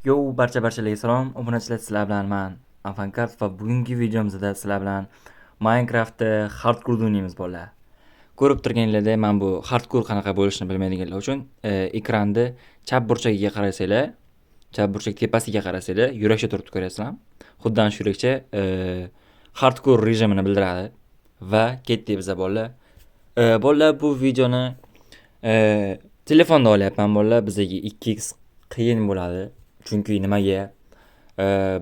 Yo, barchalarga salom. Obunachilar, sizlar bilan men Afankart va bugungi videomizda sizlar bilan Minecraftda hardcore o'ynaymiz bolalar. Ko'rib turganinglardek, men bu hardcore qanaqa bo'lishini bilmaydiganlar uchun ekranda chap burchagiga qarasanglar, chap burchak tepasiga qarasanglar, yurakcha turibdi ko'rasizlar. Xuddi ana shu yurakcha hardcore rejimini bildiradi va ketdik biza bolalar. Bolalar, bu videoni telefonda olyapman bolalar. Bizga 2x qiyin bo'ladi. Chunki nimaga?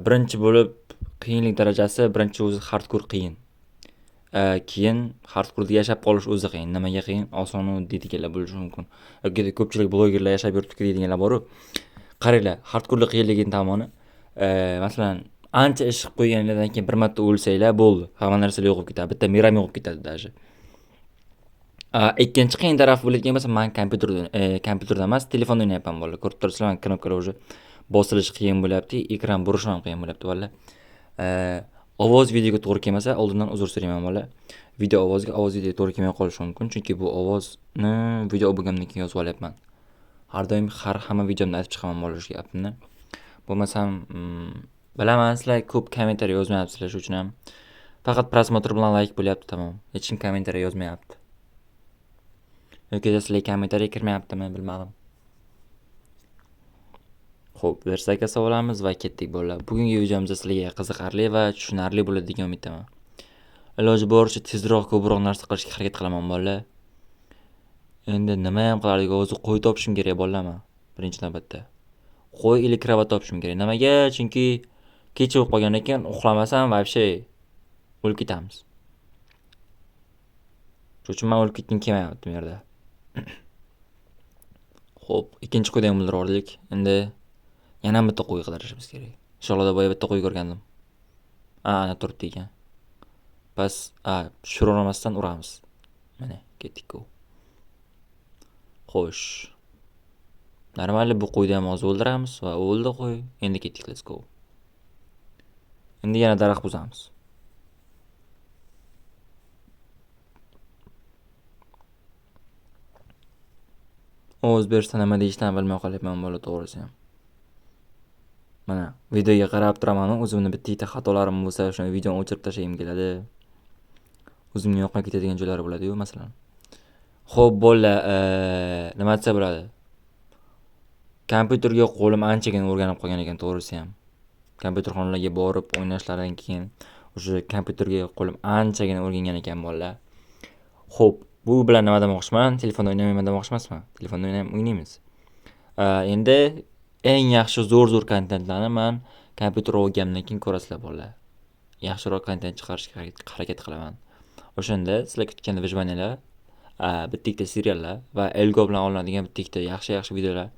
Birinchi bo'lib qiyinlik darajasi birinchi o'zi hardcore qiyin. Keyin hardcore'da yashab qolish o'zi qiyin. Nimaga qiyin? Oson deydiganlar bo'lishi mumkin. Yoki ko'pchilik blogerlar yashab yuribdi deydiganlar bor-ku. Qaranglar, hardcore'da qiyinligini tomoni, masalan, ancha ish qilib qo'yganlardan keyin bir marta o'lsanglar bo'ldi. Hamma narsa yo'qolib ketadi. Bitta meram yo'qolib ketadi даже. Ikkinchi qiyin tarafi bo'ladigan bo'lsa, men kompyuterda emas, telefonda o'ynayapman bolalar. Ko'rib turibsizlar, men knopkalar уже bosilish qiyin bo'lyapti, ekran burishi ham qiyin bo'lyapti bolalar. Ovoz videoga to'g'ri kelmasa, oldindan uzr so'rayman bolalar. Video ovozga, ovoz videoga to'g'ri kelmay qolishi mumkin, chunki bu ovozni video bo'lgandan keyin yozib olyapman. Har doim hamma videomda aytib chiqaman bolalar shu gapni. Bo'lmasam, bilaman, sizlar ko'p kommentariy yozmayapsizlar, shuning uchun ham faqat prosmotr bilan like bo'lyapti, tamom. Hech kim kommentariy yozmayapti. Yoki sizlar kommentariy kirmayaptimi, bilmadim. Xo'p, versaga olamiz va ketdik bolalar. Bugungi videomizda sizlarga qiziqarli va tushunarli bo'ladi degan umiddaman. Iloji boricha tezroq ko'proq narsa qilishga harakat qilaman bolalar. Endi nima ham qilardik, o'zi qo'y topishim kerak bolalar men. Birinchi navbatda. Qo'y или kravat topishim kerak. Nimaga? Chunki kecha bo'lib qolgan ekan, uxlamasam вообще o'lib ketamiz. Shuning uchun men o'lib ketgim kelmayapti bu yerda. Xo'p, ikkinchi qo'yni ham o'ldirdik. Endi yana bitta qo'y qidirishimiz kerak. Inshaalloh boya bitta qo'y ko'rgandim. Ana turibdi ekan. Bas, tushiraolmasdan uramiz. Mana, ketdik-ku. Xo'sh. Normalda bu qo'yni ham hozir o'ldiramiz va o'ldi qo'y. Endi ketdik, let's go. Endi yana daraxt buzamiz. O'z bersa nima deyishdan bilmay qolyapman bola, to'g'risi ham. Mana, videoga qarab turaman, o'zimni bitta xatolarim bo'lsa, o'sha videoni o'chirib tashlashim keladi. O'zimga yoqmay ketadigan joylari bo'ladi-yu, masalan. Xo'p, bolalar, nima desa bo'ladi? Kompyuterga qo'lim anchagina o'rganib qolgan ekan, to'g'risi ham. Kompyuterxonalarga borib o'ynashlardan keyin o'sha kompyuterga qo'lim anchagina o'rgangan ekan bolalar. Xo'p, bu bilan nima demoqchiman? Telefonda o'ynamayman demoqchi emasman. Telefonda o'ynaymiz. Endi eng yaxshi zo'r kontentlarni men kompyuter olgandan keyin ko'rasizlar bolalar. Yaxshiroq kontent chiqarishga harakat qilaman. O'shanda sizlar kutgan vijvaniyalar, bitta seriallar va Elgo bilan olinadigan bitta yaxshi videolar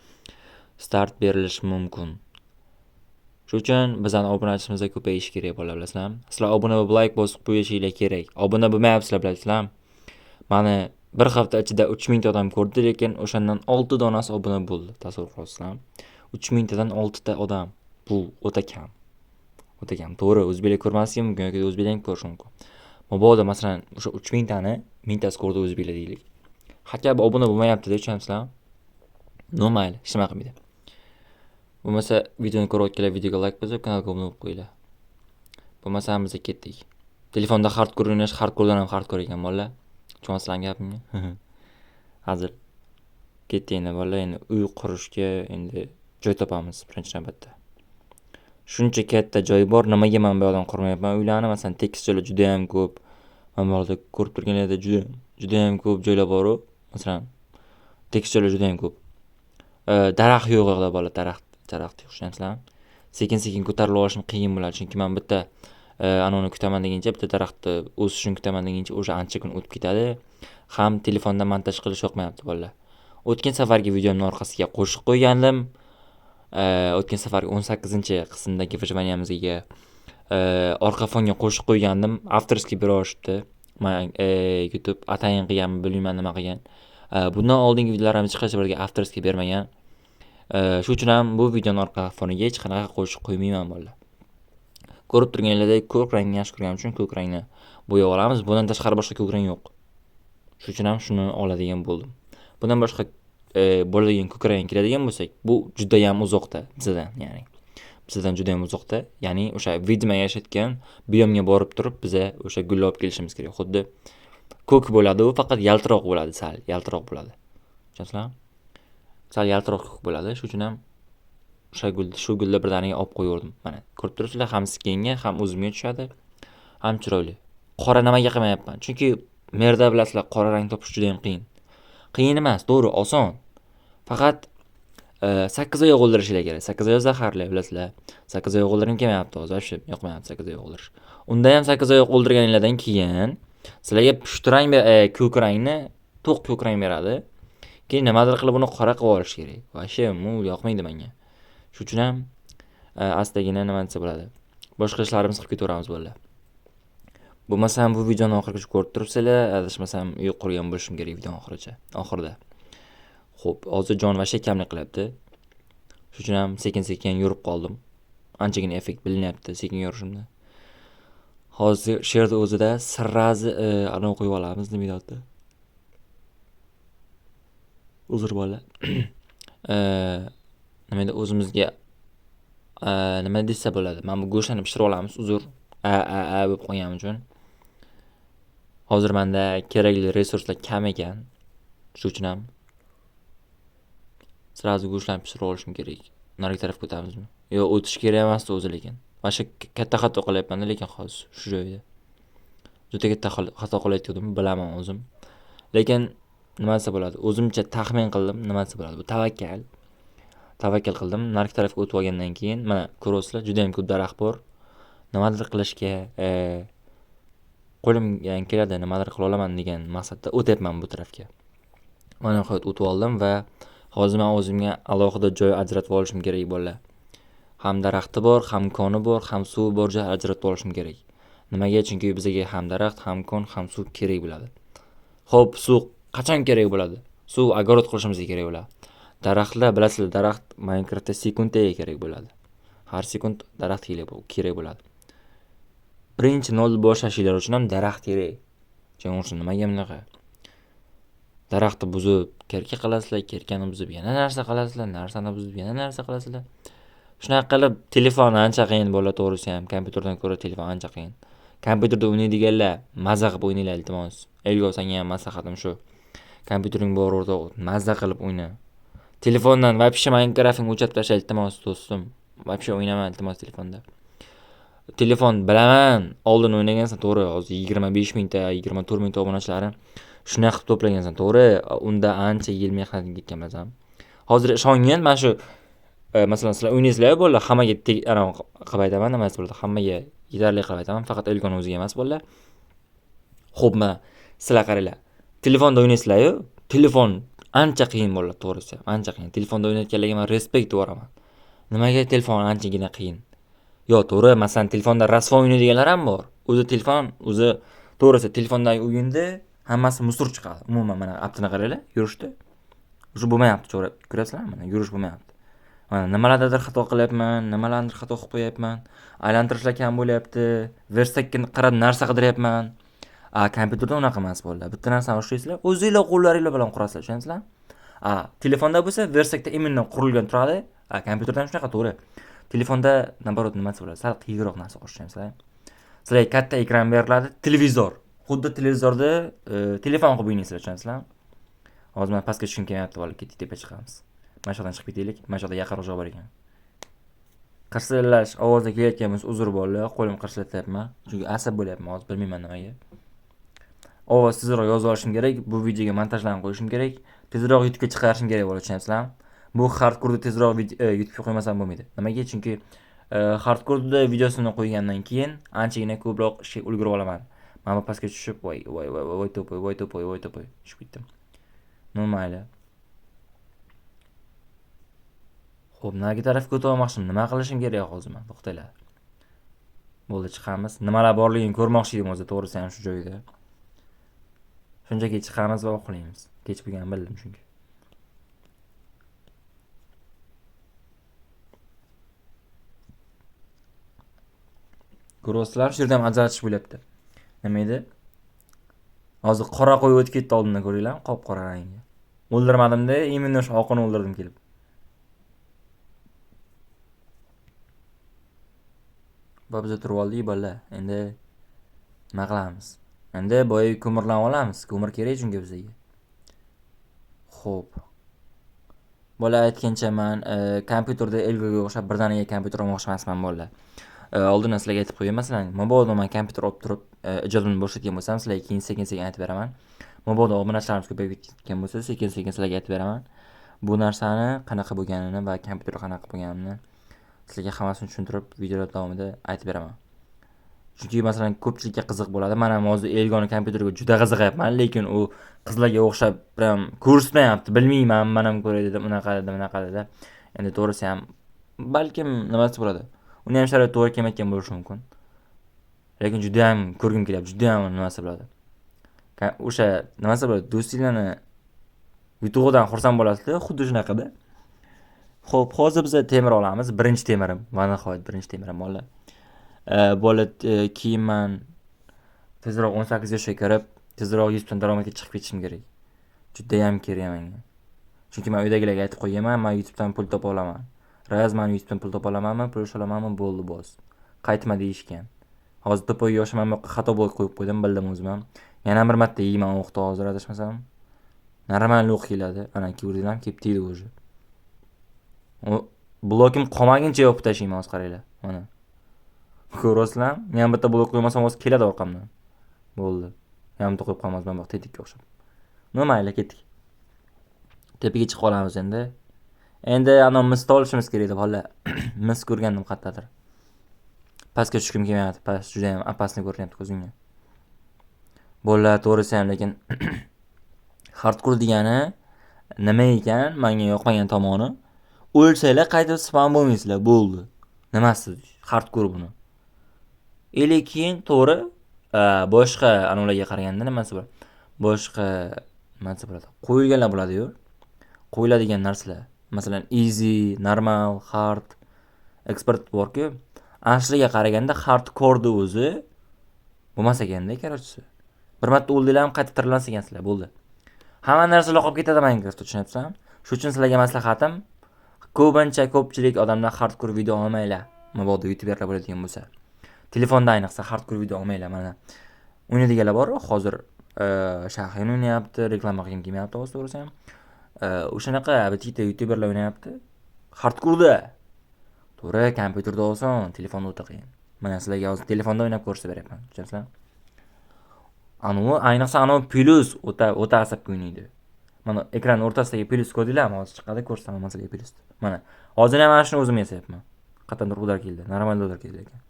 start berilishi mumkin. Shuning uchun bizning obunachilarimiz ko'payishi kerak bolalar, bilasizlarmi? Sizlar obuna bo'lib like bosib qo'yishinglar kerak. Obuna bo'lmayapsizlar, bilasizlarmi? Mani bir hafta ichida 3000 ta odam ko'rdi, lekin o'shandan 6 donasi obuna bo'ldi. Tasavvur qilasizlarmi? 3000 tadan 6 ta odam. Bu o'ta kam. O'ta kam. To'g'ri, o'zbeklar ko'rmasligi mumkin yoki o'zbeklar ham ko'rishi mumkin. Mabodo masalan o'sha 3000 tani 1000 tasi ko'rdi o'zbeklar deylik. Hakka obuna bo'lmayapti deb tushunamsizlarmi? Normal, hech nima qilmaydi. Bo'lmasa videoni ko'rayotganlar videoga like bosib, kanalga obuna bo'lib qo'yinglar. Bo'lmasa biz ketdik. Telefonda hardcore o'ynash, hardcore'dan ham hardcore ekan bolalar. Tushunasizlarmi gapimni? Hozir ketdik endi bolalar, endi uy qurishga endi joy topamiz birinchi navbatda. Shuncha katta joy bor, nimaga men bu yerdan qurmayapman uylarni? Masalan, tekis joylar juda ham ko'p. Men bu yerda ko'rib turganlarda juda ham ko'p joylar bor. Masalan, tekis joylar juda ham ko'p. Daraxt yo'q yo'qda bolalar, daraxt yo'q, tushunasizlarmi? Sekin ko'tarilib olishim qiyin bo'ladi, chunki men bitta anoni kutaman deguncha, bitta daraxtni o'sishini kutaman deguncha o'sha ancha kun o'tib ketadi. Ham telefonda montaj qilish yoqmayapti bolalar. O'tgan safargi videomning orqasiga qo'shiq qo'ygandim. O'tgan safargi 18-qismdagi vijvaniyamizga orqa fonga qo'shiq qo'ygandim. Avtorskiy berishibdi. Men YouTube atayin qilganmi, bilmayman nima qilgan. Bundan oldingi videolarimni chiqarish birga avtorskiy bermagan. Shuning uchun ham bu videoning orqa foniga hech qanaqa qo'shiq qo'ymayman bolalar. Ko'rib turganlaringdek ko'k rangni yaxshi ko'rganim uchun ko'k rangni bo'yab olamiz. Bundan tashqari boshqa ko'k rang yo'q. Shuning uchun ham shuni oladigan bo'ldim. Bundan boshqa bo'ladigan ko'k rang keladigan bo'lsak, bu juda ham uzoqda bizdan, ya'ni. bizdan juda ham uzoqda. Ya'ni o'sha vidma yashayotgan biyomga borib turib biza o'sha gulni olib kelishimiz kerak. Xuddi ko'k bo'ladi, u faqat yaltiroq bo'ladi, sal yaltiroq bo'ladi. Tushunasizlarmi? Sal yaltiroq ko'k bo'ladi. Shuning uchun ham shu gulni birdaniga olib qo'yardim. Mana ko'rib turibsizlar, ham skinga, ham o'zimga tushadi, ham chiroyli. Qora nimaga qilmayapman? Chunki merda bilasizlar, qora rang topish juda ham qiyin. Qiyin emas, to'g'ri, oson. Faqat 8 oyoq o'ldirishlar kerak. 8 oyoq zaharli, bilasizlar. 8 oyoq o'ldirgim kelmayapti hozir, вообще yoqmayapti 8 oyoq o'ldirish. Unda ham 8 oyoq o'ldirganinglardan keyin sizlarga pushti rang ko'k rangni, to'q ko'k rang beradi. Keyin nimadir qilib uni qora qilib olish kerak. Вообще yoqmaydi menga. Shuning uchun ham astagina nima desa bo'ladi. Boshqa ishlarimizni qilib ketaveramiz bo'ladi. Bo'lmasam bu videoni oxirigacha ko'rib turibsizlar, adashmasam uy qurgan bo'lishim kerak video oxirida. Xo'p, hozir jon vasha kamlik qilyapti. Shuning uchun ham sekin-sekin yurib qoldim. Anchagina effekt bilinyapti sekin yurishimda. Hozir she'rning o'zida sirrazi ana qo'yib olamiz nima deyapti? Uzr bola. Nima edi o'zimizga nima desa bo'ladi? Mana bu go'shtni pishirib olamiz. Uzr. Bo'lib qo'yganim uchun. Hozir menda kerakli resurslar kam ekan. Shuning uchun ham sirazi go'shtlarni pishirib olishim kerak. Narigi tarafga o'tamizmi? Yo'q, o'tish kerak emas o'zi lekin. Mana katta xato qilyapman-da lekin hozir shu joyda. Juda katta xato qilayotgandim, bilaman o'zim. Lekin nima desa bo'ladi? O'zimcha taxmin qildim, nima desa bo'ladi? Bu tavakkal qildim. Narigi tarafga o'tib olgandan keyin mana ko'rasizlar, juda ham ko'p daraxt bor. Nimadir qilishga qo'limdan keladi, nimadir qila olaman degan maqsadda o'tyapman bu tarafga. Mana nihoyat o'tib oldim va hozir men o'zimga alohida joy ajratib olishim kerak bolalar. Ham daraxti bor, ham koni bor, ham suvi bor joy ajratib olishim kerak. Nimaga? Chunki bizga ham daraxt, ham kon, ham suv kerak bo'ladi. Xo'p, suv qachon kerak bo'ladi? Suv огород qilishimizga kerak bo'ladi. Daraxtlar, bilasizlar, daraxt Minecraftda sekundaga kerak bo'ladi. Har sekund daraxt kerak bo'ladi. Birinchi nol boshlashinglar uchun ham daraxt kerak. Tushunarsiz, nimaga bunaqa? Daraxtni buzib, kerka qilasizlar, kerkani buzib yana narsa qilasizlar, narsani buzib yana narsa qilasizlar. Shunaqa qilib telefon ancha qiyin bo'ladi, to'g'risi ham. Kompyuterdan ko'ra telefon ancha qiyin. Kompyuterda o'ynaydiganlar maza qilib o'ynanglar, iltimos. Elgo senga ham maslahatim shu. Kompyutering bor o'rda maza qilib o'yna. Telefondan вообще Minecraftni o'chirib tashla, iltimos do'stim. Вообще o'ynama, iltimos telefonda. Telefon bilaman, oldin o'ynagansan, to'g'ri. Hozir 25 mingta, 24 mingta obunachilarim shunaqa qilib to'plagansan, to'g'ri. Unda ancha yil mehnat ketgan bilasan. Hozir ishongin, mana shu masalan sizlar o'ynaysizlar bo'ldi, hammaga qilib aytaman, nima bo'ladi? Hammaga yetarli qilib aytaman, faqat Elgon o'ziga emas bo'ldi. Xo'p, mana sizlar qaranglar. Telefonda o'ynaysizlar-ku, telefon ancha qiyin bo'ladi, to'g'risi. Ancha qiyin. Telefonda o'ynayotganlarga men respekt beraman. Nimaga telefon anchagina qiyin? Yo, to'g'ri, masalan, telefonda rasvo o'ynaydiganlar ham bor. O'zi to'g'risi telefondagi o'yinda hammasi musur chiqadi. Umuman mana aptini qaranglar, yurishdi. Shu bo'lmayapti, ko'ryapsizlarmi? Mana yurish bo'lmayapti. Mana nimalardir xato qilyapman, nimalardir xato qilib qo'yapman. Aylantirishlar kam bo'lyapti. Versakka qarab narsa qidiryapman. Kompyuterda unaqa emas bo'ldi. Bitta narsani ushlaysizlar, o'zingizlar qo'llaringizlar bilan qurasizlar, tushunasizlar? Telefonda bo'lsa versakda imindan qurilgan turadi. Kompyuterda ham shunaqa, to'g'ri. Telefonda naborot nimasi bo'ladi? Sal qiyinroq narsa qo'shishingizlar. Sizlarga katta ekran beriladi, televizor. Xuddi televizorda telefon qilib o'ynaysizlar, tushunasizlar? Hozir men pastga tushim kelmayapti, bo'lib ketdik, tepaga chiqamiz. Mana shu yerdan chiqib ketaylik. Mana shu yerda yaqinroq joy bor ekan. Qirsillash ovozda kelayotganimiz uzr bo'ldi. Qo'lim qirsillatyapman. Chunki asab bo'lyapman, hozir bilmayman nimaga. Ovoz tezroq yozib olishim kerak. Bu videoga montajlarni qo'yishim kerak. Tezroq YouTube'ga chiqarishim kerak bo'ladi, tushunasizlarmi? Bu hardcore tezroq YouTube'ga qo'ymasam bo'lmaydi. Nimaga? Chunki hardcore videosini qo'ygandan keyin anchagina ko'proq ishga ulgurib olaman. Mana bu pastga tushib, voy to'poy, tushib ketdim. Mayli. Xo'p, narigi tarafga o'tib olmoqchiman. Nima qilishim kerak hozir men? To'xtanglar. Bo'ldi, chiqamiz. Nimalar borligini ko'rmoqchi edim o'zi, to'g'risi ham shu joyda. Shunchaki chiqamiz va o'qlaymiz. Kech bo'lganini bildim chunki. Ko'rasizlar, shu yerda ham ajratish bo'lyapti. Nima edi? Hozir qora qo'yib o'tib ketdi oldindan, ko'ringlar, qop-qora rangga. O'ldirmadim-da, imенно shu oqini o'ldirdim kelib. Biza turib oldik bola. Endi nima qilamiz? Endi boya ko'mirlanib olamiz. Ko'mir kerak chunki bizga. Xo'p. Bola aytgancha men kompyuterda Elgaga o'xshab birdaniga kompyuter olmoqchi emasman bola. Oldindan sizlarga aytib qo'yaman, masalan, mabodo men kompyuter olib turib ijodimni boshlatgan bo'lsam, sizlarga keyin sekin-sekin aytib beraman. Mabodo obunachilarimiz ko'payib ketgan bo'lsa, sekin-sekin sizlarga aytib beraman. Bu narsani qanaqa bo'lganini va kompyuter qanaqa bo'lganini sizlarga hammasini tushuntirib videolar davomida aytib beraman. Chunki masalan ko'pchilikka qiziq bo'ladi. Men ham hozir Elgoni kompyuteriga juda qiziqyapman, lekin u qizlarga o'xshab ham ko'rsatmayapti. Bilmayman, men ham ko'ray dedim, unaqa dedi. Endi to'g'risi ham balkim nimasi bo'ladi. Uni ham sharoit to'g'ri kelmayotgan bo'lishi mumkin. Lekin juda ham ko'rgim kelyapti, juda ham nimasi bo'ladi. O'sha nimasi bo'ladi, do'stinglarni YouTube'dan xursand bo'lasizlar, xuddi shunaqada. Xo'p, hozir biz temir olamiz. Birinchi temirim, va nihoyat birinchi temirim bola. Bola keyin men tezroq 18 yoshga kirib, tezroq 100 dan daromadga chiqib ketishim kerak. Juda ham kerak menga. Chunki men uydagilarga aytib qo'yaman, men YouTube'dan pul topa olaman. Raz men YouTube'dan pul topa olamanmi, pul olamanmi, bo'ldi boz. Qaytma deyishgan. Hozir to'pay yoshim ham xato bo'lib qo'yib qo'ydim, bildim o'zim ham. Yana bir marta yeyman o'qda hozir adashmasam. Normalniy o'q keladi. Ana ko'rdinglarmi, kelib tegdi o'zi. Blokim qolmaguncha yopib tashlayman, hozir qaranglar. Mana. Ko'rasizlar? Men ham bitta blok qo'ymasam hozir keladi orqamdan. Bo'ldi. Ham qo'yib qolmaz men bu tetikka o'xshab. Mayli, ketdik. Tepaga chiqib olamiz endi. Endi ana misni olishimiz kerak edi bola. Mis ko'rgandim qayerdadir. Pastga tushkim kelmayapti. Past juda ham opasni ko'rinyapti ko'zimga. Bolalar to'g'risi ham, lekin hardcore degani nima ekan? Menga yoqmagan tomoni, o'lsanglar qaytib spam bo'lmaysizlar, bo'ldi. Nimasi hardcore buni? Lekin to'g'ri, boshqa anolarga qaraganda nimasi bor? Boshqa nimasi bo'ladi? Qo'yilganlar bo'ladi-yu. Qo'yiladigan narsalar. Masalan, easy, normal, hard, expert bor-ku. Asliga qaraganda hardcore o'zi bo'lmas ekanda, qarorchisi. Bir marta o'ldinglar ham qaytib tirilansa ekansizlar, bo'ldi. Hamma narsa yo'qolib ketadi Minecraft, tushunayapsan? Shuning uchun sizlarga maslahatim, ko'pchilik odamlar hardcore video olmanglar. Mabodo YouTuberlar bo'ladigan bo'lsa. Telefonda ayniqsa hardcore video olmanglar. Mana o'ynaydiganlar bor, hozir shahrin o'ynayapti, reklama qilgim kelmayapti hozir to'g'risi ham. O'shanaqa bitta YouTuberlar o'ynayapti. Hardcore-da. To'g'ri, kompyuterda oson, telefonda o'ta qiyin. Mana sizlarga hozir telefonda o'ynab ko'rsatib beryapman, tushunasizlar? Ayniqsa plus o'ta asabga o'ynaydi. Mana ekran o'rtasidagi plus ko'rdinglarmi? Hozir chiqadi, ko'rsataman sizlarga plus. Mana hozir ham mana shuni o'zim yasayapman. Qattandir udar keldi, normal udar keldi ekan.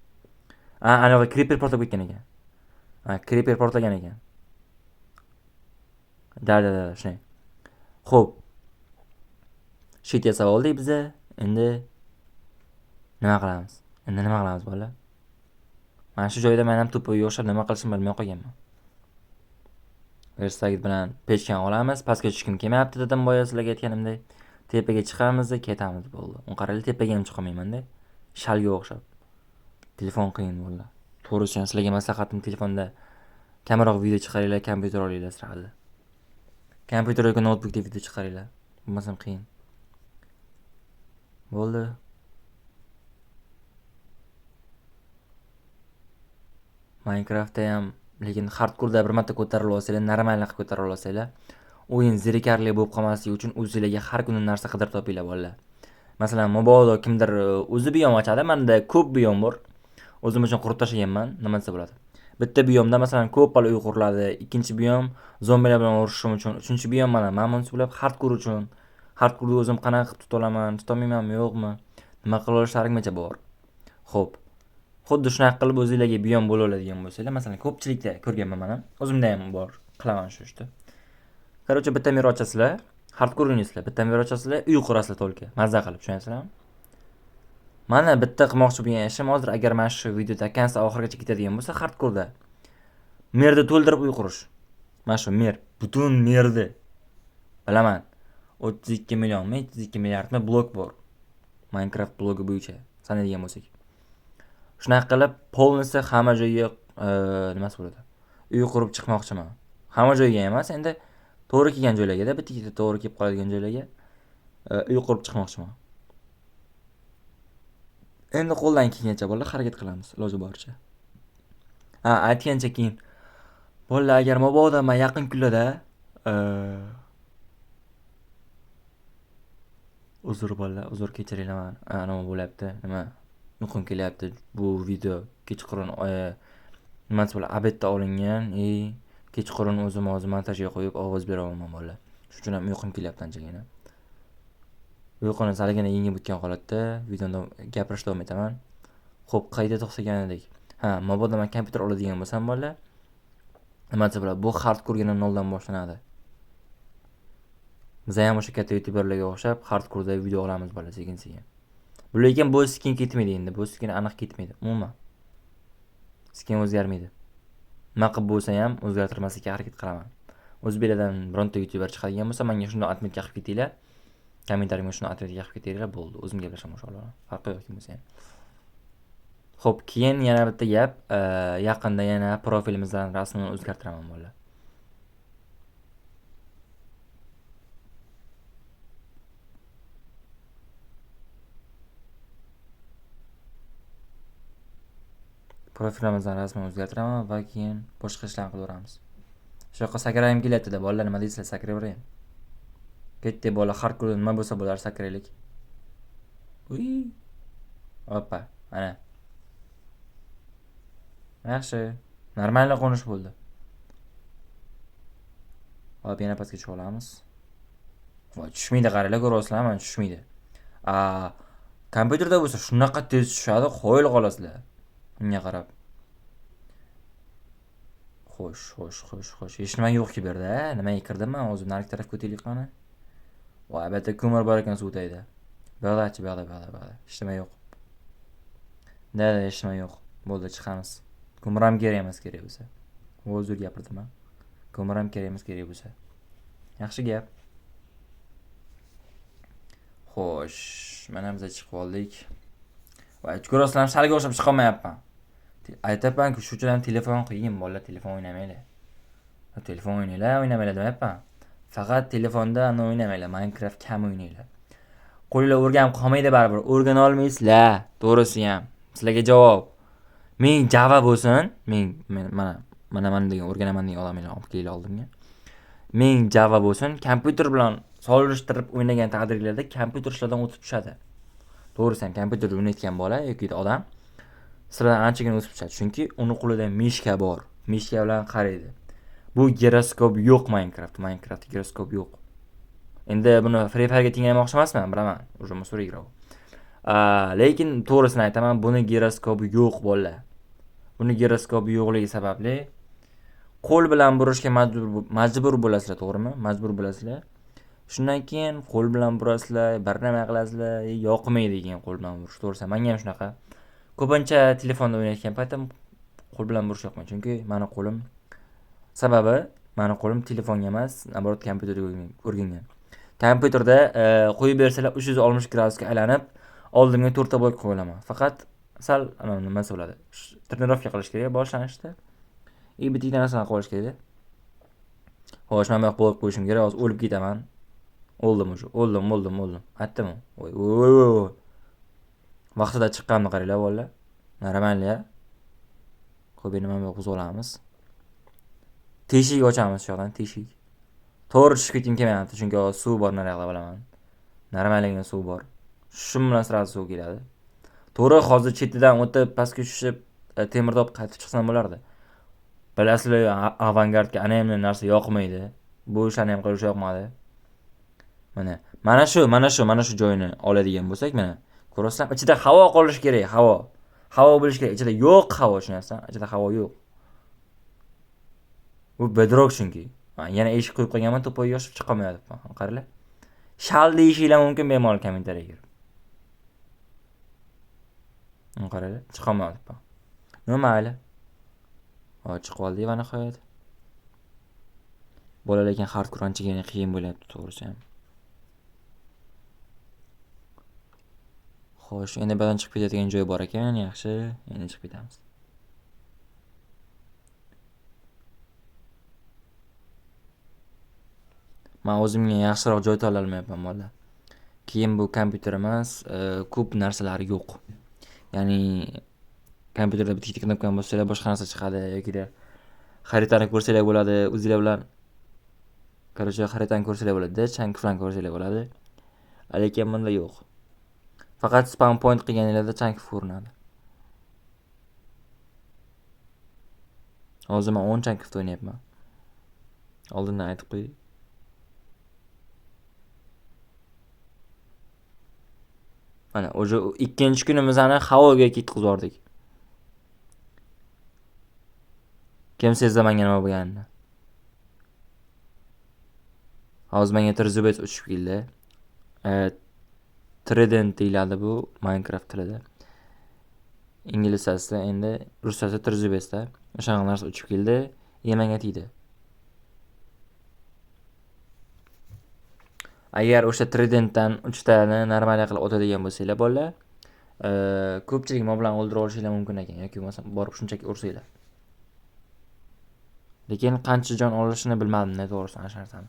Ana creeper portlab ketgan ekan. Creeper portlagan ekan. Da, shunday. Xo'p. Shit yasab oldik biz. Endi nima qilamiz? Bola? Mana shu joyda men ham to'pga yo'shab nima qilishimni bilmay qolganman. Versagit bilan pechkan olamiz. Pastga tushkim kelmayapti dedim boya sizlarga aytganimdek. Tepaga chiqamiz, ketamiz bo'ldi. Qaranglar, tepaga ham chiqa olmayman-da. Shalga o'xshab. Telefon qiyin bo'ldi. To'g'risi ham sizlarga maslahatim telefonda kamroq video chiqaringlar, kompyuter olinglar sirali. Kompyuter yoki notebookda video chiqaringlar. Bo'lmasam qiyin. Bo'ldi. Minecraftda ham lekin hardcore-da bir marta ko'tarilib olsanglar, normalni qilib ko'tarilib olsanglar, o'yin zerikarli bo'lib qolmasligi uchun o'zingizlarga har kuni narsa qidirib topinglar bolalar. Masalan, mabodo kimdir o'zi biyom ochadi, menda ko'p biyom bor. O'zim uchun qurib tashlaganman, nima desa bo'ladi. Bitta biyomda masalan ko'p pal uy quriladi, ikkinchi biyom zombilar bilan urushishim uchun, uchinchi biyom mana bunisi hardcore uchun. Hardcore o'zim qanaqa qilib tuta olaman, tutolmaymanmi, yo'qmi? Nima qila olishlarimgacha bor. Xo'p. Xuddi shunaqa qilib o'zingizlarga biyom bo'la oladigan bo'lsanglar, masalan, ko'pchilikda ko'rganman men ham, o'zimda ham bor, qilaman shu ishni. Qarochi bitta mir ochasizlar, hardcore o'ynaysizlar, bitta mir ochasizlar, uy qurasizlar to'lka, mazza qilib, tushunasizlarmi? Mana bitta qilmoqchi bo'lgan ishim hozir agar men shu videoda kansa oxirigacha ketadigan bo'lsa, hardcore-da merni to'ldirib uy qurish. Mana shu mer, butun merni bilaman. 32 millionmi, 32 milliardmi blok bor. Minecraft blogi bo'yicha sanaydigan bo'lsak. Shunaqa qilib, polnisi hamma joyga nimasi bo'ladi? Uy qurib chiqmoqchiman. Hamma joyga emas, endi to'g'ri kelgan joylarga, bitta to'g'ri kelib qoladigan joylarga uy qurib chiqmoqchiman. Endi qo'ldan kelgancha bolalar harakat qilamiz iloji boricha. Aytgancha keyin bolalar agar mabodo man yaqin kunlarda uzr bolalar, uzr kechiringlar, nima bo'lyapti, nima uyqum kelyapti. Bu video kechqurun nimasi bilan obedda olingan. Kechqurun o'zim montajga qo'yib ovoz beraman bolalar. Shuning uchun ham uyqum kelyapti anchagina. Uyquni salgina yengib o'tgan holatda videoda gapirishda davom etaman. Xo'p, qayda to'xtagan edik? Mabodo men kompyuter oladigan bo'lsam bolalar, nimasi bilan bu hardkorega noldan boshlanadi. Biz ham o'sha katta youtuberlarga o'xshab hardkorda video olamiz bolalar sekin-sekin. Lekin bu skin ketmaydi endi. Bu skin aniq ketmaydi. Umuman. Skin o'zgarmaydi. Nima qilib bo'lsa ham o'zgartirmaslikka harakat qilaman. O'zbeklardan bironta youtuber chiqadigan bo'lsa, menga shunday atmetga qilib ketinglar. Kommentariyga shunday atmetga qilib ketinglar, bo'ldi. O'zim gaplashaman o'shalar. Farqi yo'q kim bo'lsa ham. Xo'p, keyin yana bitta gap, yaqinda yana profilimizdan rasmini o'zgartiraman bolalar. Profilimizdan rasmini o'zgartiraman va keyin boshqa ishlarni qilaveramiz. Shu yoqqa sakrayim kelyapti-da, bolalar nima deysizlar, sakrayverayim. Ketdi bolalar, har kuni nima bo'lsa bo'lar, sakraylik. Uy. Hoppa, ana. Yaxshi. Normalniy qo'nish bo'ldi. Hop, yana pastga tushib olamiz. Voy, tushmaydi, qaranglar, ko'ryapsizlar, mana tushmaydi. Kompyuterda bo'lsa shunaqa tez tushadi, qo'yil qolasizlar. Unga qarab. Xo'sh. Hech nima yo'q ki bu yerda. Nimaga kirdim men? O'zim narigi tarafga o'taylik qani. Voy, albatta ko'mir bor ekan suvdayda. Bu yoqda. Hech nima yo'q. Hech nima yo'q. Bo'ldi, chiqamiz. Ko'mir ham kerak emas, kerak bo'lsa. O'zim gapirdim men. Ko'mir ham kerak emas, kerak bo'lsa. Yaxshi gap. Xo'sh, mana biz chiqib oldik. Voy, ko'rasizlar, shalga o'xshab chiqa olmayapman. Aytaman-ku, shu uchun ham telefon qiyin, bolalar telefon o'ynamanglar. Telefon o'ynamanglar demayapman. Faqat telefonda o'ynamanglar, Minecraft kam o'ynanglar. Qo'linglar o'rganib qolmaydi baribir, o'rgana olmaysizlar. To'g'risi ham. Sizlarga javob. Men Java bo'lsin, mana degan o'rganaman degan odamlarni olib kelib oldimga. Men Java bo'lsin, kompyuter bilan solishtirib o'ynagan taqdirlarda kompyuter ishlardan o'tib tushadi. To'g'risi ham kompyuterda o'ynayotgan bola yoki odam sizlardan anchagina o'sib tushadi. Chunki uni qo'lida mishka bor. Mishka bilan qaraydi. Bu giroskop yo'q Minecraft giroskop yo'q. Endi buni Free Fire'ga tenglamoqchi emasman, bilaman. Уже musori girov. Lekin to'g'risini aytaman, buni giroskopi yo'q bolalar. Buni giroskopi yo'qligi sababli qo'l bilan burishga majbur bo'lasizlar, to'g'rimi? Majbur bo'lasizlar. Shundan keyin qo'l bilan burasizlar, bir nima qilasizlar, yoqmaydi keyin qo'l bilan burish. To'g'risi, menga ham shunaqa. Ko'pincha telefonda o'ynayotgan paytim qo'l bilan burish yoqmaydi, chunki meni qo'lim telefonga emas, naborot kompyuterga o'rgangan. Kompyuterda qo'yib bersalar 360 gradusga aylanib, oldimga 4 ta blok qo'yaman. Faqat sal nimasi bo'ladi. Trenirovka qilish kerak boshlanishda. Bitta narsani qo'yish kerak. Xo'sh, men bu blok qo'yishim kerak, hozir o'lib ketaman. O'ldim. Aytdimmi? Voy. Vaqtida chiqqanimni qaranglar bolalar. Normalniy. Xo'p, nima buzib olamiz? Teshik ochamiz shu yoqdan, teshik. To'g'ri tushib ketim kelmayapti, chunki suv bor naryoqda bilaman. Normalligina suv bor. Shu bilan sirasi suv keladi. To'g'ri, hozir chetidan o'tib pastga tushib temirdob qaytib chiqsam bo'lardi. Bilasizlar, avangardga ana ham narsa yoqmaydi. Bu ishlarni ham qilish yoqmadi. Mana shu joyini oladigan bo'lsak, mana ko'rasizlar, ichida havo qolishi kerak, havo. Havo bo'lishi kerak. Ichida yo'q havo, tushunasizmi? Ichida havo yo'q. Bu bedrock chunki. Yana eshik qo'yib qo'yganman, to'poy yoshib chiqa olmayapman. Qaranglar. Shal deyishinglar mumkin bemalol kommentariyaga kirib. Qaranglar, chiqa olmayapman. Nima mayli. Chiqib oldik va nihoyat. Bolalar lekin hardcore anchagina qiyin bo'lyapti, to'g'risi ham. Xo'sh, endi bu yerdan chiqib ketadigan joy bor ekan, yaxshi. Endi chiqib ketamiz. Men o'zimga yaxshiroq joy tanlay olmayapman bolalar. Keyin bu kompyuter emas, ko'p narsalari yo'q. Ya'ni kompyuterda bitta ikkita knopkani bossanglar boshqa narsa chiqadi yoki xaritani ko'rsanglar bo'ladi. O'zinglar bilan xaritani ko'rsanglar bo'ladi-da, chang falan ko'rsanglar bo'ladi. Lekin bunda yo'q. Faqat spawn point qilganinglarda chang ko'rinadi. Hozir men 10 chang o'ynayapman. Oldindan aytib qo'yay. Mana o'sha ikkinchi kunimizni havoga ketkizib Kim sezdi menga nima bo'lganini? Hozir menga Trizubet uchib keldi. Trident deyiladi bu Minecraft tilida. Inglizchasida endi ruschasida Trizubetda. O'sha narsa uchib keldi, menga tegdi. Agar o'sha Tridentdan 3 tani normaliy qilib otadigan bo'lsanglar, bolalar, ko'pchilik mob bilan o'ldirib olishinglar mumkin ekan yoki bo'lmasa borib shunchaki ursanglar. Lekin qancha jon olishini bilmadim-da to'g'risi ana shu narsani.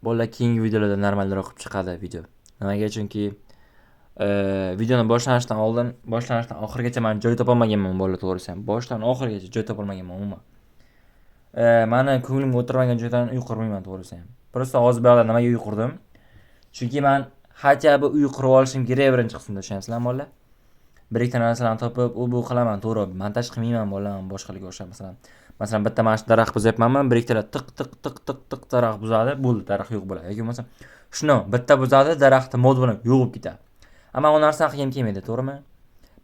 Bolalar keyingi videolarda normalroq qilib chiqadi video. Nimaga? Chunki videoni boshlanishdan oxirigacha men joy topa olmaganman bolalar to'g'risi ham. Boshdan oxirigacha joy topa olmaganman umuman. Meni ko'nglimga o'tirmagan joydan uy qurmayman to'g'risi ham. Prosta hozir bog'da nimaga uy qurdim? Chunki men hatcha bu uy qurib olishim kerak birinchi qismda, tushunasizlarmi bolalar? Bir ikkita narsalarni topib, u bu qilaman, to'g'ri. Montaj qilmayman bolalar, boshqalarga o'xshab masalan bitta mana shu daraxt buzyapmanmi, bir ikkitalar tiq daraxt buzadi, bo'ldi, daraxt yo'q bo'ladi. Yoki bo'lmasa shuni bitta buzadi, daraxtni mod bilan yo'qib ketadi. Ammo u narsani qilgim kelmaydi, to'g'rimi?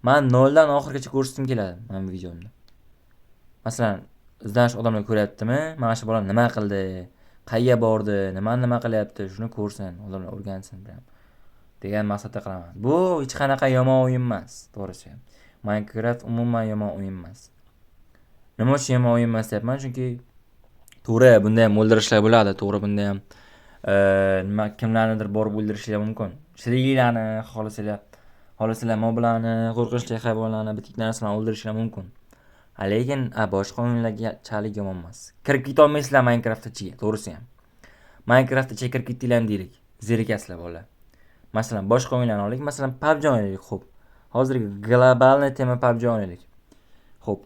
Men noldan oxirigacha ko'rsatishim keladi men videomda. Masalan, izlanish odamlar ko'ryaptimi? Mana shu bola nima qildi? Qayerga bordi? Nima qilyapti? Shuni ko'rsin, odamlar o'rgansin degan maqsadda qilaman. Bu hech qanaqa yomon o'yin emas, to'g'risi. Minecraft umuman yomon o'yin emas. Nima uchun yomon o'yin emas deyapman? Chunki to'g'ri, bunda ham o'ldirishlar bo'ladi, to'g'ri, bunda ham nima kimlarnidir borib o'ldirishlar mumkin. Shiriklarni xohlasanglar moblarni, qo'rqinchli hayvonlarni, bitik narsalarni o'ldirishlar mumkin. Lekin boshqa o'yinlarga chalik yomon emas. Kirib keta olmaysizlar Minecraft ichiga, to'g'risi ham. Minecraft ichiga kirib ketdinglar deylik. Zerikasizlar bolalar. Masalan, boshqa o'yinlarni olaylik. Masalan, PUBG o'ynaylik, xo'p. Hozirgi globalniy tema PUBG o'ynaylik. Xo'p.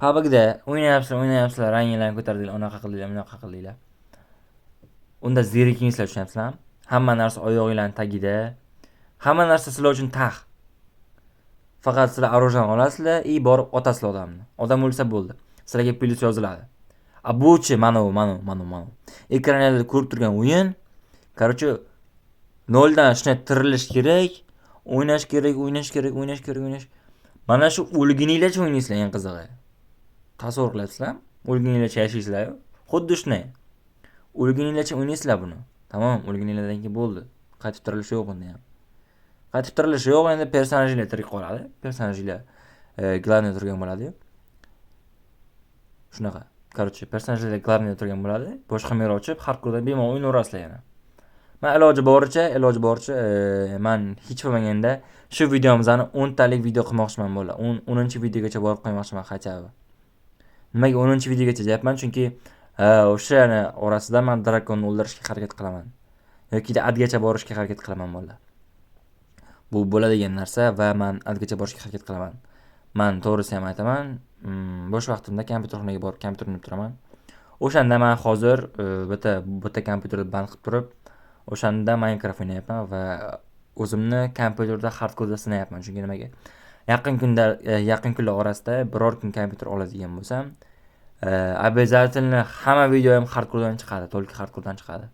PUBGda o'ynayapsizlar, ranglarni ko'tardinglar, unaqa qildinglar. Unda zerikingsizlar, tushunasizlarmi? Hamma narsa oyog'inglarning tagida. Hamma narsa sizlar uchun tag'. Faqat sizlar orужие olasizlar, borib otasizlar odamni. Odam o'lsa bo'ldi. Sizlarga plus yoziladi. Bu-chi, mana. Ekranlarda ko'rib turgan o'yin. Короче, noldan shunday tirilish kerak, o'ynash kerak. Mana shu o'lguninglarcha o'ynaysizlar, eng qizig'i. Tasavvur qilasizlar? O'lguninglarcha yashaysizlar. Xuddi shunday. O'lguninglarcha o'ynaysizlar buni. Tamom, o'lguninglardan keyin bo'ldi. Qaytib tirilish yo'q bunda ham. Qaytib tirilish yo'q, endi personajlar tirik qoladi. Personajlar glavniy turgan bo'ladi. Shunaqa. Короче, personajlar glavniy turgan bo'ladi. Boshqa mer ochib, hardcore'da bemalol o'ynaverasizlar yana. Men iloji boricha men hech bo'lmaganda shu videomizni 10 talik video qilmoqchiman bolalar. 10-videogacha borib qo'ymoqchiman hachaba. Nimaga 10-videogacha deyapman? Chunki o'shani orasida men drakonni o'ldirishga harakat qilaman. Yoki adgacha borishga harakat qilaman bolalar. Bu bo'ladigan narsa va men adgacha borishga harakat qilaman. Men to'g'risi ham aytaman, bo'sh vaqtimda kompyuterxonaga borib kompyuterni turaman. O'shanda men hozir bitta kompyuterni band qilib turib, o'shanda Minecraft o'ynayapman va o'zimni kompyuterda hardcore'da sinayapman. Chunki nimaga? Yaqin kunlar orasida biror kun kompyuter oladigan bo'lsam, обязательно hamma videoyim hardcore'dan chiqadi, to'liq hardcore'dan chiqadi.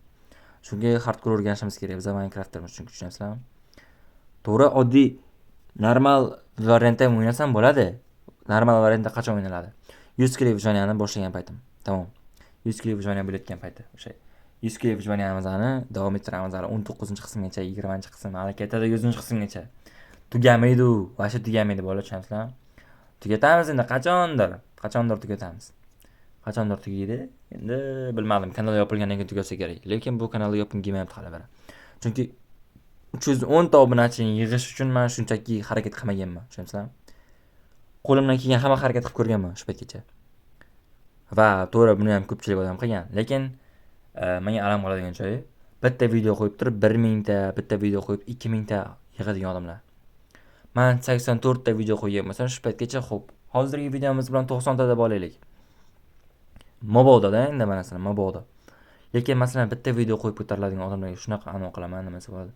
Chunki hardcore o'rganishimiz kerak, biz Minecraft'imiz chunki tushunasizlarmi? To'g'ri, oddiy normal variantda ham o'ynasam bo'ladi. Normal variantda qachon o'ynaladi? 100 klik vijvaniyani boshlagan paytim. Tamom. 100 klik vijvaniya bo'layotgan payti. O'sha 100 klik vijvaniyamizni davom ettiramiz hali 19-qismgacha, 20-qism, hali katada 100-qismgacha. Tugamaydi u, vasha tugamaydi bola, tushunasizlarmi? Tugatamiz endi qachondir tugatamiz. Qachondir tugaydi? Endi bilmadim, kanal yopilgandan keyin tugasa kerak. Lekin bu kanal yopib kelmayapti hali bari. Chunki 310 ta obunachini yig'ish uchun men shunchaki harakat qilmaganman, tushunasizlarmi? Qo'limdan kelgan hamma harakat qilib ko'rganman shu paytgacha. Va to'g'ri, buni ham ko'pchilik odam qilgan. Lekin menga alam qiladigan joyi, bitta video qo'yib turib 1000 ta, bitta video qo'yib 2000 ta yig'adigan odamlar. Men 84 ta video qo'ygan bo'lsam, shu paytgacha xo'p, hozirgi videomiz bilan 90 ta deb olaylik. Mabodo-da endi masalan, mabodo. Lekin masalan bitta video qo'yib ko'tariladigan odamlarga shunaqa aniq qilaman, nima bo'ladi.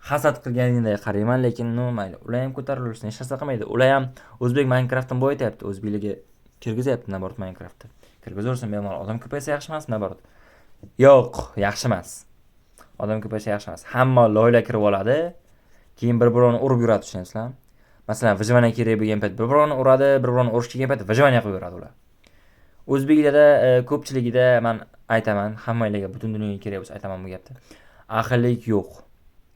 Hasad qilganingdek qarayman, lekin mayli, ular ham ko'tarilsin, hech narsa qilmaydi. Ular ham o'zbek Minecraftni boyityapti, o'zbeklarga kirgizyapti naborat Minecraftni. Kirgizursin, bemalol odam ko'paysa yaxshi emas, naborat. Yo'q, yaxshi emas. Odam ko'paysa yaxshi emas. Hamma loyla kirib oladi, keyin bir-birini urib yuradi, tushunasizlar? Masalan, vyjvaniya kerak bo'lgan payt bir-birini uradi, bir-birini urish kelgan payt vyjvaniya qilib yuradi ular. O'zbeklarda ko'pchiligida men aytaman, hammalarga butun dunyoga kerak bo'lsa aytaman bu gapni. Ahillik yo'q.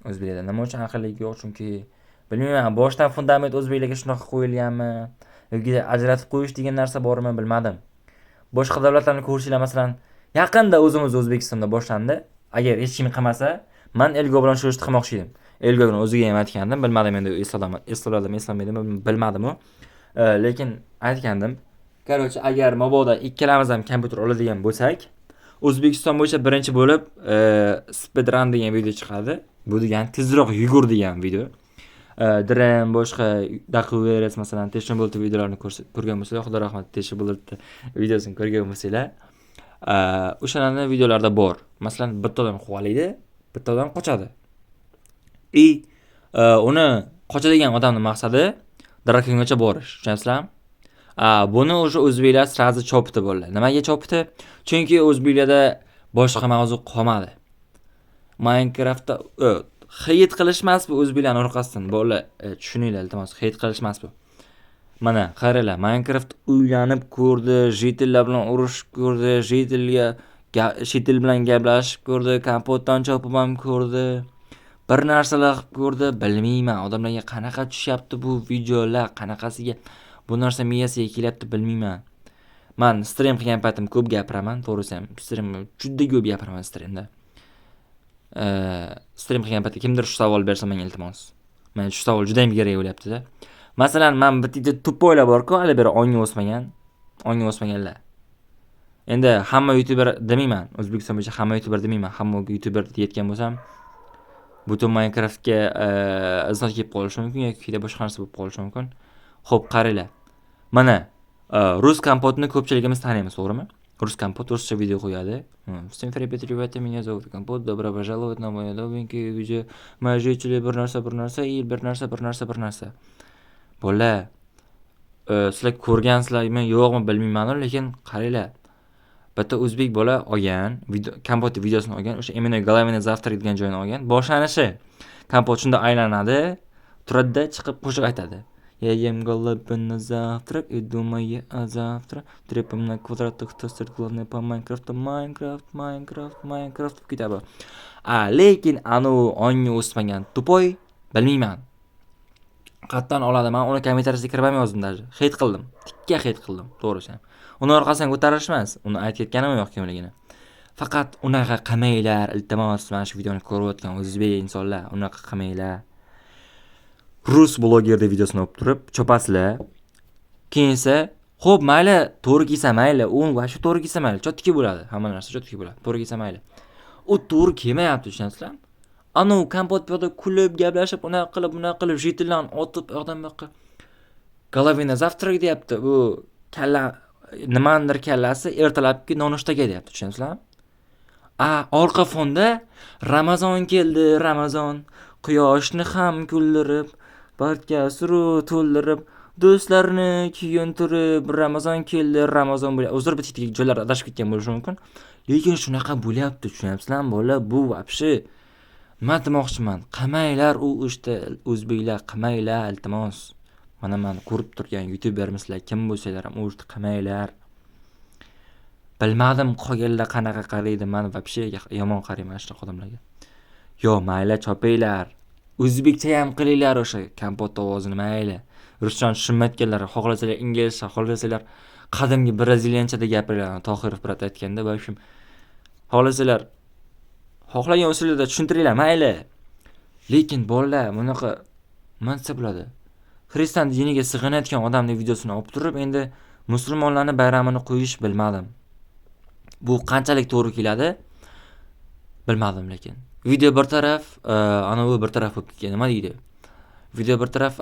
O'zbeklarda nima uchun ahillik yo'q? Chunki bilmayman, boshdan fundament o'zbeklarga shunaqa qo'yilganmi yoki ajratib qo'yish degan narsa bormi, bilmadim. Boshqa davlatlarni ko'rishinglar, masalan, yaqinda o'zimiz O'zbekistonda boshlandi. Agar hech kim qilmasa, men Elgo bilan shu ishni qilmoqchi edim. Elgoning o'ziga ham aytgandim, bilmadim endi eslamadimi, bilmadim u. Lekin aytgandim. Короче, agar mabodo ikkalamiz ham kompyuter oladigan bo'lsak, O'zbekiston bo'yicha birinchi bo'lib speedrun degan video chiqadi. Bu degan tezroq yugur degan video. Direm boshqa Daqiveres masalan Teshin Bolt videolarini ko'rgan bo'lsanglar, xudo rahmat, Teshin Bolt videosini ko'rgan bo'lsanglar, o'shalarning videolarda bor. Masalan, bitta odam qo'g'alaydi, bitta odam qochadi. Uni qochadigan odamning maqsadi Drakongacha borish, tushunasizlarmi? Buni o'sha o'zbeklar srazi chopdi bo'ldi. Nimaga chopdi? Chunki o'zbeklarda boshqa mavzu qolmadi. Minecraftda hate qilishmas bu o'zbeklarning orqasidan. Bo'la, tushuninglar, iltimos, hate qilishmas bu. Mana, qaranglar, Minecraft uylanib ko'rdi, jitillar bilan urushib ko'rdi, jitil bilan gaplashib ko'rdi, kompotdan chopib ham ko'rdi. Bir narsalar qilib ko'rdi, bilmayman. Odamlarga qanaqa tushyapti bu videolar, qanaqasiga bu narsa miyasiga kelyapti, bilmayman. Men stream qilgan paytim ko'p gapiraman, to'g'risi ham. Stream juda ko'p gapiraman streamda. Stream qilgan paytda kimdir shu savol bersa menga iltimos. Men shu savol juda ham kerak bo'lyapti-da. Masalan, men bitta tupoylar bor-ku, hali beri ongi o'smaganlar. Endi hamma YouTuber demayman, O'zbekiston bo'yicha hamma YouTuber demayman, hamma YouTuber deyotgan bo'lsam, butun Minecraftga izoh kelib qolishi mumkin yoki boshqa narsa bo'lib qolishi mumkin. Xo'p, qaranglar. Mana Rus kompotni ko'pchiligimiz taniymiz, to'g'rimi? Rus kompot ruscha video qo'yadi. Всем привет, ребята, меня зовут Компот. Добро пожаловать на мой новенький видео. Мои жители bir narsa и bir narsa. Bo'la. Sizlar ko'rgansizlarmi, yo'qmi bilmayman, lekin qaranglar. Bitta o'zbek bola olgan, kompot videosini olgan, o'sha именно Головина завтрак degan joyini olgan. Boshlanishi kompot shunda aylanadi, turadi, chiqib qo'shiq aytadi. Я ем голубя на завтрак и думаю о завтра. Трепом на квадратах тостер главное по Майнкрафту. Майнкрафт kitabi. Lekin anu ongi o'smagan tupoy bilmayman. Qatdan oladi, men uni kommentariyasiga kirib ham yozdim даже. Hate qildim. Tikka hate qildim, to'g'risi ham. Uni orqasidan ko'tarishmas. Uni aytayotganim yo'q kimligini. Faqat unaqa qilmanglar, iltimos, mana shu videoni ko'rayotgan o'zbek insonlar, unaqa qilmanglar. Rus blogerning videosini olib turib, chopasizlar. Keyin esa, xo'p, mayli, to'g'ri kiysa mayli, u shu to'g'ri kiysa mayli, chotki bo'ladi. Hamma narsa chotki bo'ladi. To'g'ri kiysa mayli. U to'g'ri kiymayapti, tushunasizlarmi? Anu kompot piyoda kulib, gaplashib, unaqa qilib, jitillarni otib, yoqdan boqqa. Головина завтрак deyapti. Bu kalla nimandir kallasi ertalabki nonushtaga deyapti, tushunasizlarmi? Orqa fonda Ramazon keldi, Ramazon quyoshni ham kuldirib, barkasini to'ldirib, do'stlarni kuyuntirib, Ramazon keldi, Ramazon bo'la. O'zir bitik joylar adashib ketgan bo'lishi mumkin. Lekin shunaqa bo'lyapti, tushunasizlarmi? Bola, bu vobshe nima demoqchiman? Qamanglar u ishda o'zbeklar, qamanglar, iltimos. Mana men ko'rib turgan YouTubermislar kim bo'lsalar ham u ishda qamanglar. Bilmadim qolganlar qanaqa qaraydi, men vobshe yomon qarayman shunaqa odamlarga. Yo, mayli chopinglar. O'zbekcha ham qilinglar o'sha kompot ovozini, mayli. Ruschani tushunmayotganlar, xohlasalar inglizcha, xohlasalar qadimgi brazilianchada gapiringlar. Tohirov brat aytganda, bo'lishim. Xohlagan usulda tushuntiringlar, mayli. Lekin bolalar, bunaqa nima bo'ladi? Xristian diniga sig'inayotgan odamning videosini olib turib, endi musulmonlarning bayramini qo'yish bilmadim. Bu qanchalik to'g'ri keladi? Bilmadim lekin. Video bir taraf, anavi bir taraf bo'lib ketgan. Nima deydi? Video bir taraf,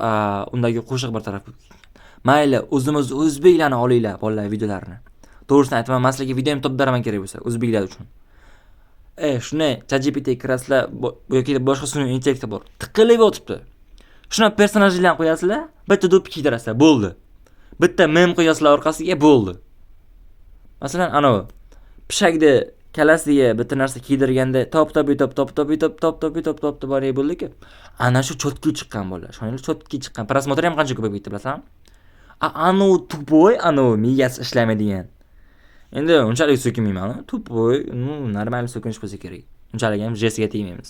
undagi qo'shiq bir taraf bo'lib ketgan. Mayli, o'zimiz o'zbeklarni olinglar, bolalar videolarini. To'g'risini aytaman, men sizlarga video ham topib beraman kerak bo'lsa, o'zbeklar uchun. Shunday ChatGPT kirasizlar yoki boshqa sun'iy intellekt bor. Tiqilib yotibdi. Shuna personajlarni qo'yasizlar, bitta do'ppi kiydirasizlar, bo'ldi. Bitta mem qo'yasizlar orqasiga, bo'ldi. Masalan, anavi pishakni kalasiga bitta narsa kiydirganda top bor bo'ldi-ku. Ana shu cho'tki chiqqan bo'lar. Shuningdek cho'tki chiqqan. Prosmotr ham qancha ko'payib ketdi, bilasanmi? Anavi tupoy, anavi miyasi ishlamaydigan. Endi unchalik so'kinmayman, tupoy, normal so'kinish bo'lsa kerak. Unchalik ham jesiga tegmaymiz.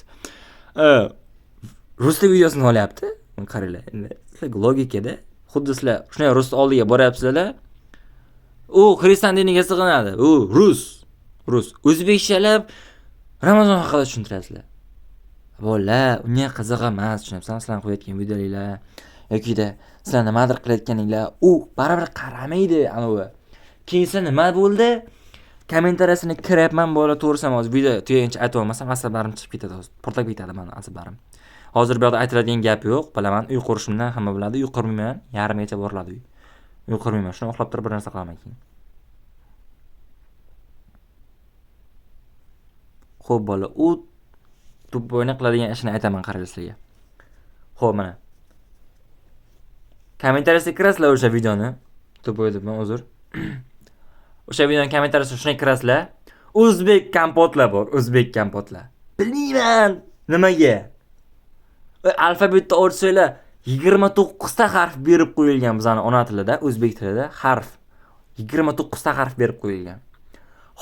Rus videosini olyapti. Qaranglar, endi logikada xuddi sizlar shunday rus oldiga boryapsizlar. U xristian diniga sig'inadi. U rus. O'zbekchalab Ramazon haqida tushuntirasizlar. Bolalar, unga qiziq emas, tushunabsan? Sizlar qo'yayotgan videolar yoki-da sizlar nimadir qilayotganinglar, u baribir qaramaydi anavi. Keyin nima bo'ldi? Kommentariyasini kiryapman, bola to'g'risi ham hozir video tugagancha aytib olmasam, asabarim chiqib ketadi hozir. Portlab ketadi meni asabarim. Hozir bu yoqda aytiladigan gap yo'q, bilaman. Uy qurishimdan hamma biladi. Uy qurmayman, yarmigacha boriladi uy. Uy qurmayman, shuni oxlab turib bir narsa qilaman keyin. Xo'p bola, u to'pbo'yni qiladigan ishini aytaman qaranglar. Xo'p, mana. Kommentariyasiga kirasizlar o'sha videoni. To'pbo'y debman, uzr. O'sha videoning kommentariyasiga shunday kirasizlar. O'zbek kompotlar bor, o'zbek kompotlar. Bilmayman nimaga. Alfabetda o'rtsanglar 29 ta harf berib qo'yilgan bizning ona tilida, o'zbek tilida harf. 29 ta harf berib qo'yilgan.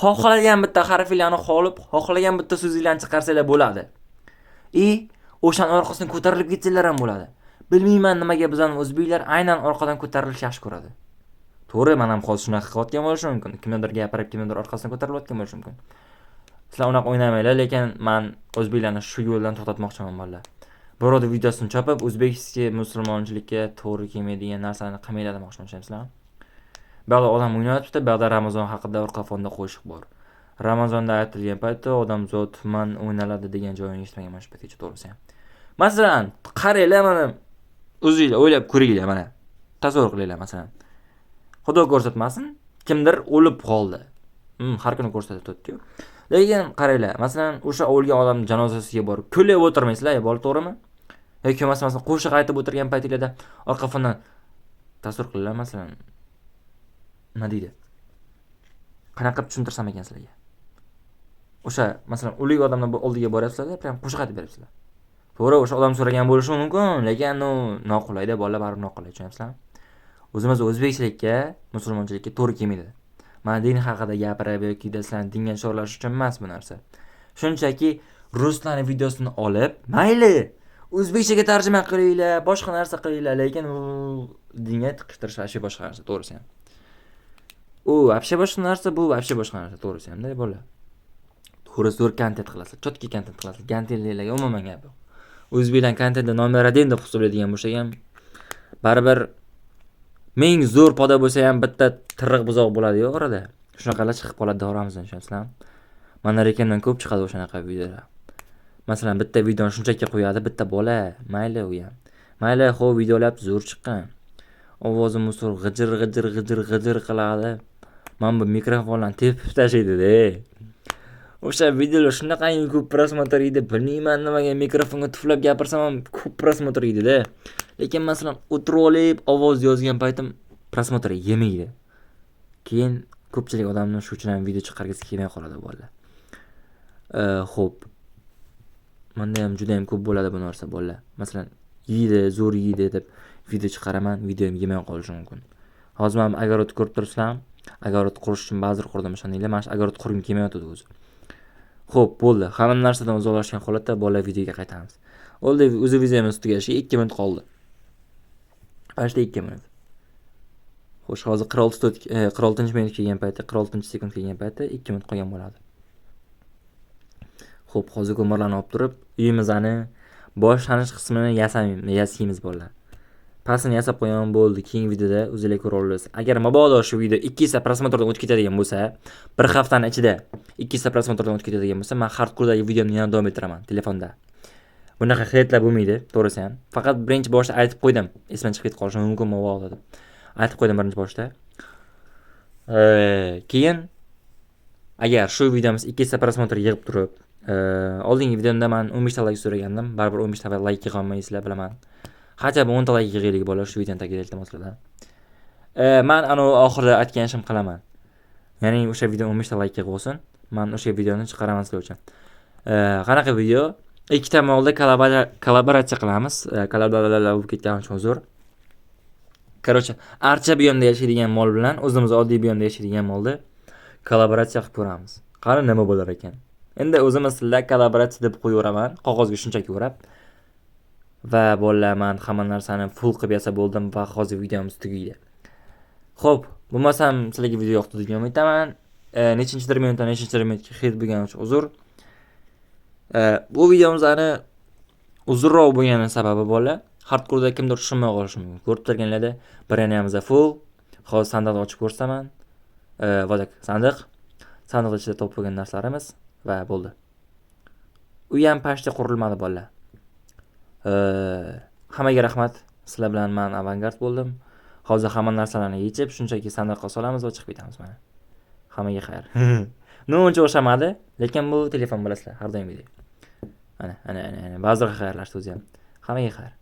Xohlagan bitta harflarni olib, xohlagan bitta so'zlarni chiqarsanglar bo'ladi. O'shaning orqasidan ko'tarilib ketsalar ham bo'ladi. Bilmayman nimaga bizning o'zbeklar aynan orqadan ko'tarilishni yaxshi ko'radi. To'g'ri, men ham hozir shunaqa qilayotgan bo'lishim mumkin. Kimlardir gapirib, kimlardir orqasidan ko'tarilayotgan bo'lishim mumkin. Sizlar unaqa o'ynamanglar, lekin men o'zbeklarni shu yo'ldan to'xtatmoqchiman bolalar. Birovni videosini chopib, o'zbekcha musulmonchilikka to'g'ri kelmaydigan narsalarni qilmanglar demoqchiman, tushunasizlarmi? Bu yoqda odam o'ynayapti, bu yoqda Ramazon haqida orqa fonda qo'shiq bor. Ramazonda aytilgan paytda odamzod man o'ynaladi degan joyini eshitmaganman shu paytgacha, to'g'risi ham. Masalan, qaranglar, mana o'zingizlar o'ylab ko'ringlar, mana. Tasavvur qilinglar, masalan. Xudo ko'rsatmasin, kimdir o'lib qoldi. Har kuni ko'rsatib turibdi-ku. Lekin qaranglar, masalan, o'sha o'lgan odam janozasiga borib kulib o'tirmaysizlar, bola, to'g'rimi? Yoki masalan, qo'shiq aytib o'tirgan paytingizda orqa fondan tasavvur qilinglar, masalan. Nima deydi? Qanaqa qilib tushuntirsam ekan sizlarga? O'sha, masalan, o'lik odamning oldiga boryapsizlar, ham qo'shiq aytib beryapsizlar. To'g'ri, o'sha odam so'ragan bo'lishi mumkin, lekin noqulayda, bolalar baribir noqulay, tushunasizlarmi? O'zimiz o'zbekchilikka, musulmonchilikka to'g'ri kelmaydi. Men din haqida gapirib yoki sizlarni dinga chorlash uchun emas bu narsa. Shunchaki ruslarning videosini olib, mayli, o'zbekchaga tarjima qilinglar, boshqa narsa qilinglar, lekin u dinga tiqishtirish ashe boshqa narsa, to'g'risi ham. U вообще boshqa narsa, bu вообще boshqa narsa, to'g'risi ham-da, bolalar. To'g'ri zo'r kontent qilasizlar, chotki kontent qilasizlar. Kontentlarga umuman gap yo'q. O'zbeklar kontentda nomer 1 deb hisoblaydigan bo'lsa ham, baribir ming zo'r poda bo'lsa ham bitta tirriq buzoq bo'ladi-ku orada. Shunaqalar chiqib qoladi davramizdan, tushunasizlarmi? Mana rekamdan ko'p chiqadi o'shanaqa videolar. Masalan, bitta videoni shunchaki qo'yadi, bitta bola, mayli u ham. Mayli, xo'p, videolar zo'r chiqqan. Ovozim musor g'ijir qiladi. Men bu mikrofonlarni tepib tashlaydi-da. O'sha videolar shunaqa ko'p prosmotr edi, bilmayman nimaga mikrofonga tuflab gapirsam ham ko'p prosmotr edi-da. Lekin masalan, o'tirib olib ovoz yozgan paytim prosmotr yemaydi. Keyin ko'pchilik odamning shu uchun ham video chiqargisi kelmay qoladi bolalar. Xo'p. Menda ham juda ham ko'p bo'ladi bu narsa bolalar. Masalan, yeydi, zo'r yeydi deb video chiqaraman, videom yemay qolishi mumkin. Hozir men agarot ko'rib turibsizlar, agarot qurish uchun ba'zir qurdim o'shaninglar, men agarot qurgim kelmayotdi o'zi. Xo'p, bo'ldi. Hamma narsadan uzoqlashgan holatda bolalar videoga qaytamiz. Bo'ldi, o'zi videomiz tugashiga 2 minut qoldi. Ashta 2 minut. Xo'sh, hozir 46-minut kelgan paytda, 46-sekund kelgan paytda 2 minut qolgan bo'ladi. Xo'p, hozir ko'mirlarni olib turib, uyimizni boshlanish qismini yasaymiz bolalar. Pasini yasab qo'yaman, bo'ldi. Keyingi videoda o'zingizlar ko'ra olasiz. Agar mabodo shu video 200 ta prosmotrdan o'tib ketadigan bo'lsa, bir haftani ichida 200 ta prosmotrdan o'tib ketadigan bo'lsa, men hardcore'dagi videomni yana davom ettiraman telefonda. Bunaqa xaridlar bo'lmaydi, to'g'risi ham. Faqat birinchi boshda aytib qo'ydim. Esdan chiqib ketib qolishi mumkin mabodo deb. Aytib qo'ydim birinchi boshda. Keyin agar shu videomiz 200 ta prosmotr yig'ib turib, oldingi videomda men 15 ta like so'ragandim. Baribir 15 ta like yig'olmaysizlar, bilaman. Qancha 10 ta like yig'aylik bo'lar shu videoni tagiga iltimoslar. Men ana oxirida aytgan ishim qilaman. Ya'ni o'sha video 15 ta like yig'ib men o'sha videoni chiqaraman sizlar uchun. Qanaqa video? Ikki tomonda kollaboratsiya qilamiz. Kollaboratsiya bo'lib ketgani uchun uzr. Короче, archa biyomda yashaydigan mol bilan o'zimiz oddiy biyomda yashaydigan molni kollaboratsiya qilib ko'ramiz. Qani nima bo'lar ekan? Endi o'zimiz sizlar kollaboratsiya deb qo'yaveraman, qog'ozga shunchaki o'rab. Va bolalar, men hamma narsani full qilib yasab bo'ldim va hozir videomiz tugaydi. Xo'p, bo'lmasam sizlarga video yoqdi deb umid etaman. Nechinchidir minutga xit bo'lgani uchun uzr. Bu videomizning uzunroq bo'lgani sababi bolalar, hardcore'da kimdir tushunmay qolishi mumkin. Ko'rib turganlarda biriniyamiz full. Hozir sandiqni ochib ko'rsaman. Va sandiq. Sandiq ichida top bo'lgan narsalarimiz va bo'ldi. U ham pashta qurilmadi bolalar. Hammaga rahmat. Sizlar bilan men avangard bo'ldim. Hozir hamma narsalarni yechib, shunchaki sandiqqa solamiz va chiqib ketamiz mana. Hammaga xayr. Uncha o'xshamadi, lekin bu telefon bilasizlar, har doimgidek. Ana. Ba'zilar xayrlashdi o'zi ham. Hammaga xayr.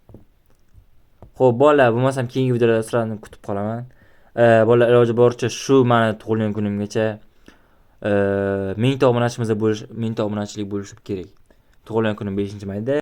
Xo'p, bolalar, bo'lmasam keyingi videolarda sizlarni kutib qolaman. Bolalar, iloji boricha shu meni tug'ilgan kunimgacha 1000 ta obunachilik bo'lishi kerak. Tug'ilgan kunim 5-mayda,